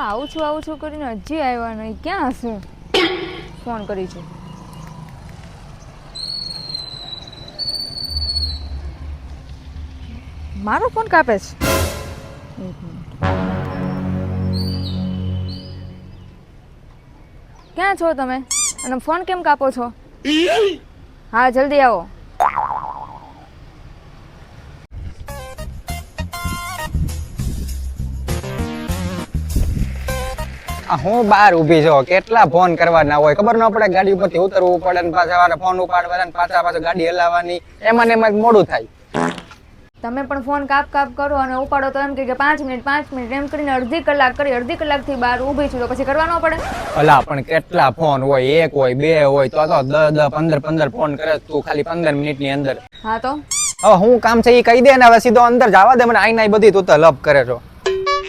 આવું છું કરીને હજી આવ્યા નહીં. ક્યાં હશે? ફોન કરી છું. મારો ફોન કાપે છે. ક્યાં છો તમે અને ફોન કેમ કાપો છો? હા જલ્દી આવો. હું બહાર ઊભી છો, કેટલા ફોન કરવાના હોય ખબર ન પડે. ગાડી ઉપરથી ઉતરવું પડે ને પાછા ફોન ઉપાડવા ને પાછા ગાડી હલાવવાની, એમાં ને એમાં મોડું થાય. તમે પણ ફોન કાપ કરો અને ઉપાડો તો એમ કે 5 મિનિટ એમ કરીને અડધી કલાકથી બહાર ઊભી છું તો પછી કરવા ન પડે? અલા પણ કેટલા ફોન હોય, એક હોય બે હોય તો 10 15 ફોન કરે તું ખાલી 15 મિનિટની અંદર. હા તો હવે હું કામ છે એ કહી દે ને, હવે સીધો અંદર જવા દે મને. આઈ બધી તું તો લપ કરે છો.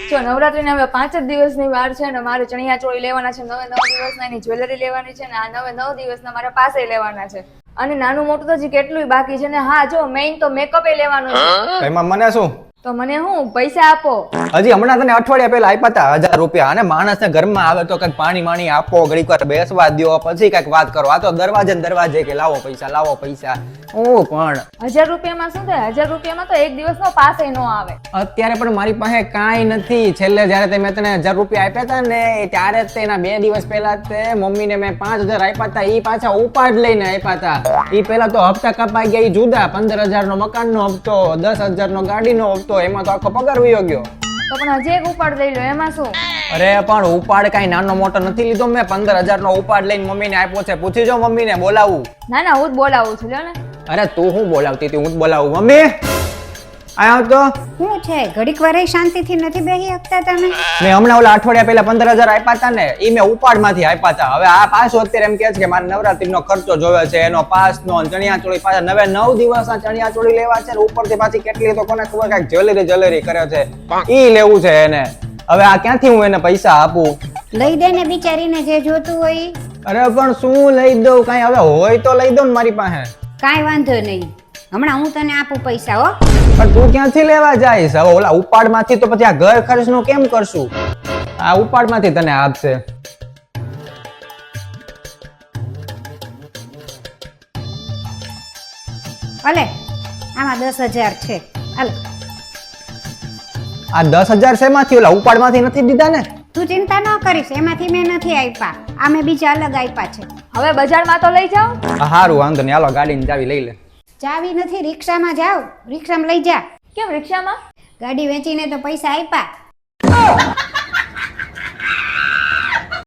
જો નવરાત્રીને હવે 5 જ દિવસની વાર છે ને મારે ચણિયા ચોળી લેવાના છે, 9 દિવસના એની જ્વેલરી લેવાની છે ને આ 9 દિવસના મારે પાસે લેવાના છે. અને નાનું મોટું તો હજી કેટલું બાકી છે ને. હા જો મેઇન તો મેકઅપ એ લેવાનો છે. એમાં મને શું? તો મને હું પૈસા આપો. હજી હમણાં તને અઠવાડિયા પહેલા આપ્યા હતા 1000 રૂપિયા. અને માણસને ઘરમાં આવે તો કઈક પાણી આપો, ઘડીક વાર બેસવા દ્યો, પછી કઈક વાત કરો. આ તો દરવાજે કે લાવો પૈસા. હું પણ 1000 રૂપિયામાં શું થાય? 1000 રૂપિયામાં તો એક દિવસનો પાસ નો આવે. અત્યારે પણ મારી પાસે કાંઈ નથી. છેલ્લે જયારે મેં તને 1000 રૂપિયા આપ્યા હતા ને ત્યારે જ તેના 2 દિવસ પહેલા તે મમ્મીને મેં 5000 આપ્યા હતા. ઈ પાછા ઉપાડ લઈને આપ્યા હતા. ઈ પેલા તો હપ્તા કપાઈ ગયા, ઈ જુદા. 15000 નો મકાનનો હપ્તો, 10000 નો ગાડીનો હપ્તો, એમાં તો આખો પગાર વયો ગયો. તો પણ હજી એક ઉપાડ લઈ લો, એમાં શું? અરે પણ ઉપાડ કઈ નાનો મોટો નથી લીધો મેં. 15000 નો ઉપાડ લઈને મમ્મીને આપ્યો છે. પૂછી જો મમ્મીને. બોલાવું? ના હું જ બોલાવું છું. લ્યો ને. અરે તું હું બોલાવતી હતી? હું જ બોલાવું. મમ્મી આયા તો શું છે? ઘડીક વાર શાંતિથી નથી બેસી શકતા તમે? મેં હમણાં ઓલા અઠવાડિયા પહેલા 15000 આપ્યા હતા ને, ઈ મેં ઉપાડમાંથી આપ્યા હતા. હવે આ પાછો અત્યારે એમ કે છે કે મારે નવરાત્રીનો ખર્ચો જોવે છે, એનો પાસનો, ચણિયા ચોળી, પાછા 9 દિવસના ચણિયા ચોળી લેવા છે ને ઉપરથી પાછી કેટલી તો કોને ખબર કાંઈક જ્વેલરી કરે છે, ઈ લેવું છે એને. હવે આ ક્યાંથી હું એને પૈસા આપું? લઈ દે ને બિચારીને જે જોતું હોય. અરે પણ શું લઈ દઉં? કાંઈ હવે હોય તો લઈ દઉં ને મારી પાસે. કાંઈ વાંધો નહીં, હમણાં હું તને આપું પૈસા. હો પણ તું ક્યાંથી લેવા જઈશ? હવે ઓલા ઉપાડમાંથી તો પછી આ ઘર ખર્ચનું કેમ કરશું? આ ઉપાડમાંથી તને આપશે. અલે આમાં 10000 છે. હાલ. આ 10000 શેમાંથી? ઓલા ઉપાડમાંથી નથી દીધા ને? તું ચિંતા ન કરીશ, એમાંથી મેં નથી આપ્યા. આ મેં બીજા અલગ આપ્યા છે. હવે બજારમાં તો લઈ જાઓ. હારું વાંધો નહીં, હાલો ગાડીની ચાવી લઈ લે. ચાવી નથી, રિક્ષામાં જાવ. રિક્ષામાં લઈ જા. કેમ રિક્ષામાં? ગાડી વેચીને તો પૈસા આપ્યા.